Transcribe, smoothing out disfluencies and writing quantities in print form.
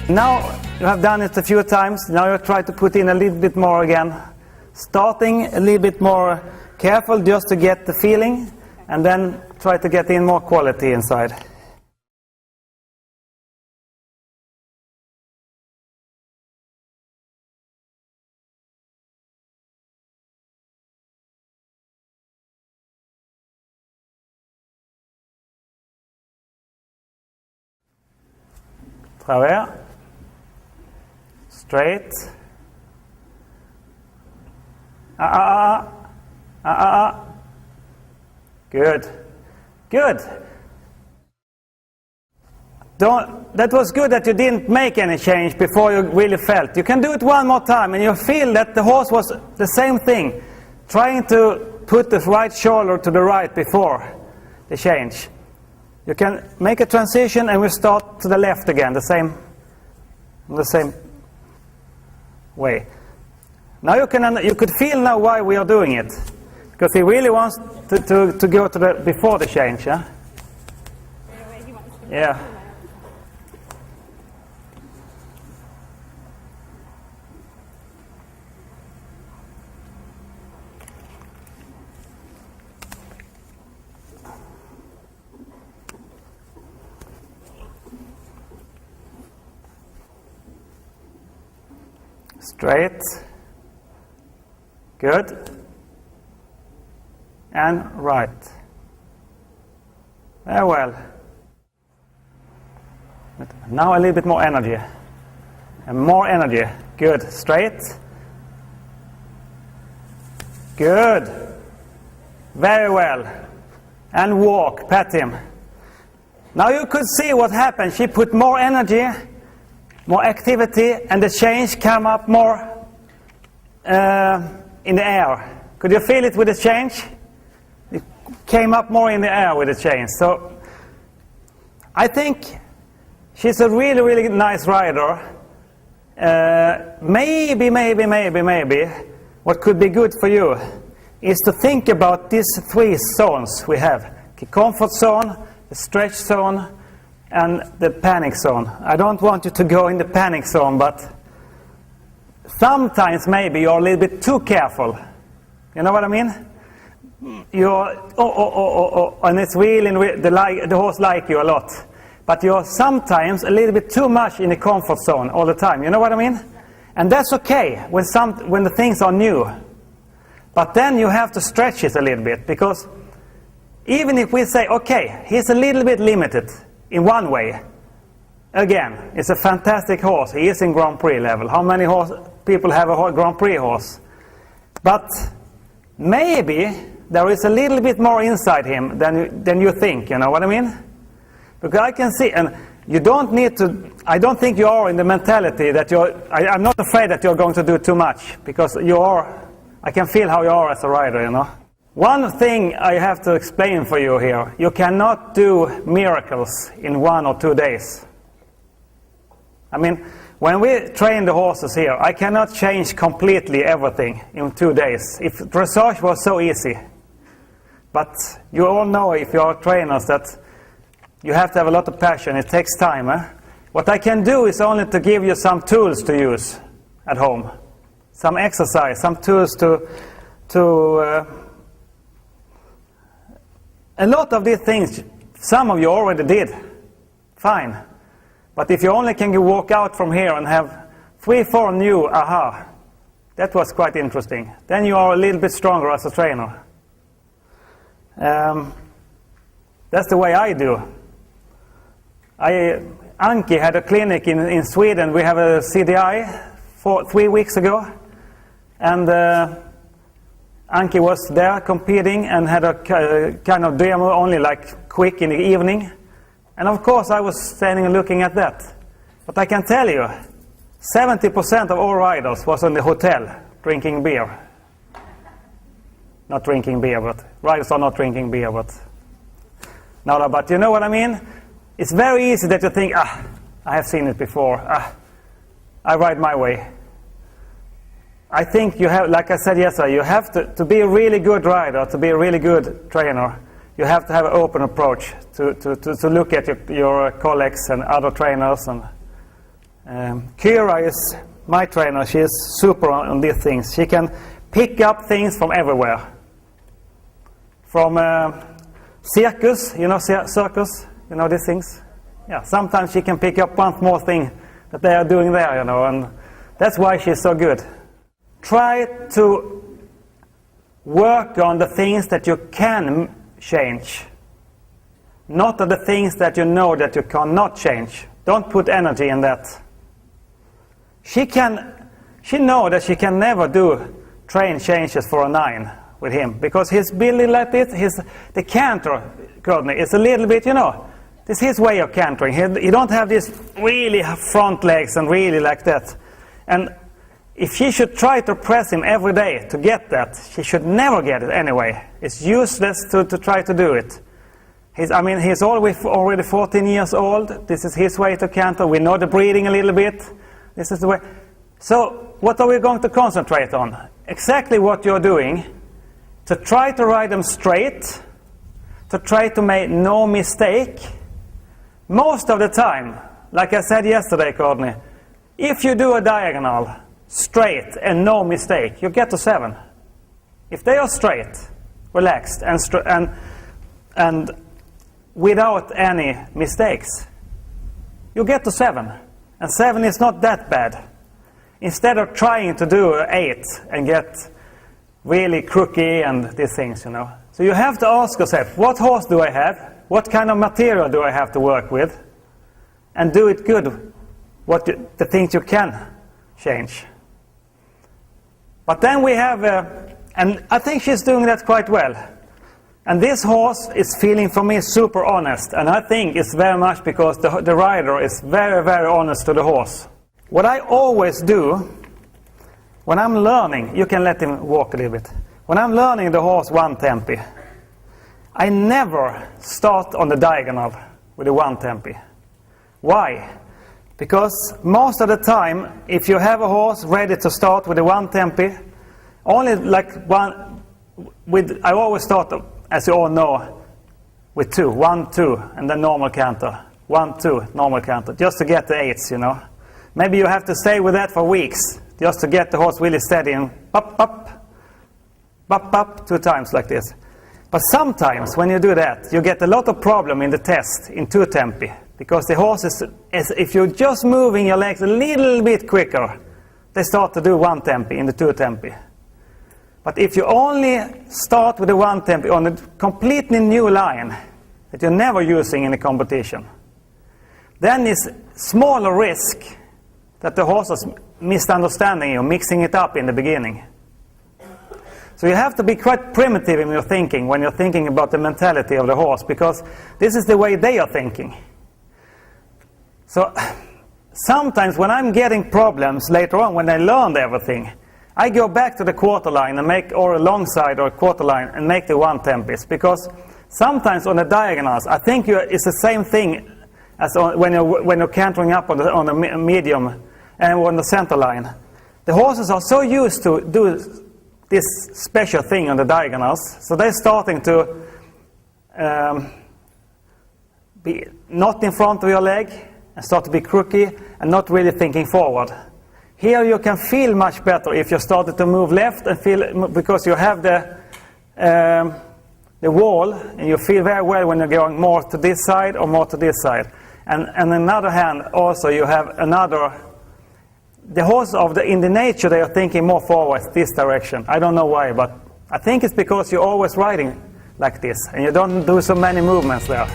Now you have done it a few times. Now you try to put in a little bit more again. Starting a little bit more careful just to get the feeling, and then try to get in more quality inside. Travers. Straight. Good. Good. That was good that you didn't make any change before you really felt. You can do it one more time and you feel that the horse was the same thing, trying to put the right shoulder to the right before the change. You can make a transition and we start to the left again, the same way. Now you could feel now why we are doing it, because he really wants to go to the before the change, huh? Yeah. Straight. Good. And right. Very well. Now a little bit more energy. And more energy. Good. Straight. Good. Very well. And walk. Pat him. Now you could see what happened. She put more energy, more activity, and the change came up more in the air. Could you feel it with the change? It came up more in the air with the change. So I think she's a really, really nice rider. Maybe what could be good for you is to think about these three zones we have. The comfort zone, the stretch zone, and the panic zone. I don't want you to go in the panic zone, but sometimes maybe you're a little bit too careful. You know what I mean? You're and it's really the horse like you a lot. But you're sometimes a little bit too much in the comfort zone all the time. You know what I mean? And that's okay when the things are new. But then you have to stretch it a little bit, because even if we say, okay, he's a little bit limited in one way. Again, it's a fantastic horse. He is in Grand Prix level. How many people have a Grand Prix horse? But maybe there is a little bit more inside him than you think. You know what I mean? Because I can see, and you don't need to. I don't think you are in the mentality that you're. I'm not afraid that you're going to do too much, because you are. I can feel how you are as a rider. You know. One thing I have to explain for you here, you cannot do miracles in 1 or 2 days. I mean, when we train the horses here, I cannot change completely everything in 2 days. If dressage was so easy. But you all know, if you are trainers, that you have to have a lot of passion. It takes time. Eh? What I can do is only to give you some tools to use at home. Some exercise, some tools a lot of these things, some of you already did. Fine. But if you only can walk out from here and have 3-4 new aha, that was quite interesting. Then you are a little bit stronger as a trainer. That's the way I do. Anki had a clinic in Sweden. We have a CDI 3 weeks ago. And Anki was there competing and had a kind of demo, only like quick in the evening. And of course I was standing and looking at that. But I can tell you, 70% of all riders was in the hotel drinking beer. Not drinking beer, but riders are not drinking beer, but no, but you know what I mean? It's very easy that you think, I have seen it before. I ride my way. I think you have, like I said yesterday, you have to be a really good rider, to be a really good trainer. You have to have an open approach to look at your colleagues and other trainers, and Kira is my trainer. She is super on these things. She can pick up things from everywhere. From circus, you know, circus, you know these things? Yeah, sometimes she can pick up one more thing that they are doing there, you know, and that's why she's so good. Try to work on the things that you can change, not on the things that you know that you cannot change. Don't put energy in that. She knows that she can never do train changes for a 9 with him, because he's building like this. The canter, Courtney, is a little bit, you know, this is his way of cantering. He don't have these really front legs and really like that. And if she should try to press him every day to get that, she should never get it anyway. It's useless to try to do it. He's already 14 years old. This is his way to canter. We know the breathing a little bit. This is the way. So what are we going to concentrate on? Exactly what you're doing, to try to ride them straight, to try to make no mistake. Most of the time, like I said yesterday, Courtney, if you do a diagonal straight and no mistake, you get to 7. If they are straight, relaxed, and without any mistakes, you get to 7. And 7 is not that bad. Instead of trying to do 8 and get really crooked and these things, you know. So you have to ask yourself, what horse do I have? What kind of material do I have to work with? And do it good, the things you can change. But then we have, and I think she's doing that quite well. And this horse is feeling, for me, super honest. And I think it's very much because the rider is very, very honest to the horse. What I always do, when I'm learning, you can let him walk a little bit. When I'm learning the horse 1 tempi, I never start on the diagonal with the 1 tempi. Why? Because most of the time, if you have a horse ready to start with the 1 tempi, only like I always start, as you all know, with 2, 1, 2, and then normal canter. 1, 2, normal canter, just to get the 8s, you know. Maybe you have to stay with that for weeks, just to get the horse really steady and up, up, up, up 2 times like this. But sometimes when you do that, you get a lot of problem in the test in 2 tempi, because the horse is, if you're just moving your legs a little bit quicker, they start to do 1 tempi in the 2 tempi. But if you only start with the 1 tempi on a completely new line that you're never using in a competition, then it's smaller risk that the horse is misunderstanding you, mixing it up in the beginning. So you have to be quite primitive in your thinking when you're thinking about the mentality of the horse, because this is the way they are thinking. So sometimes when I'm getting problems later on, when I learned everything, I go back to the quarter line and make, or a long side or a quarter line, and make the 1 tempis, because sometimes on the diagonals, I think it's the same thing as when you're cantering up on the medium and on the center line. The horses are so used to do this special thing on the diagonals, so they're starting to be not in front of your leg and start to be crooked and not really thinking forward. Here you can feel much better if you started to move left and feel, because you have the wall, and you feel very well when you're going more to this side or more to this side. And on the other hand, also you have another, the horse in the nature, they are thinking more forward this direction. I don't know why, but I think it's because you're always riding like this and you don't do so many movements there.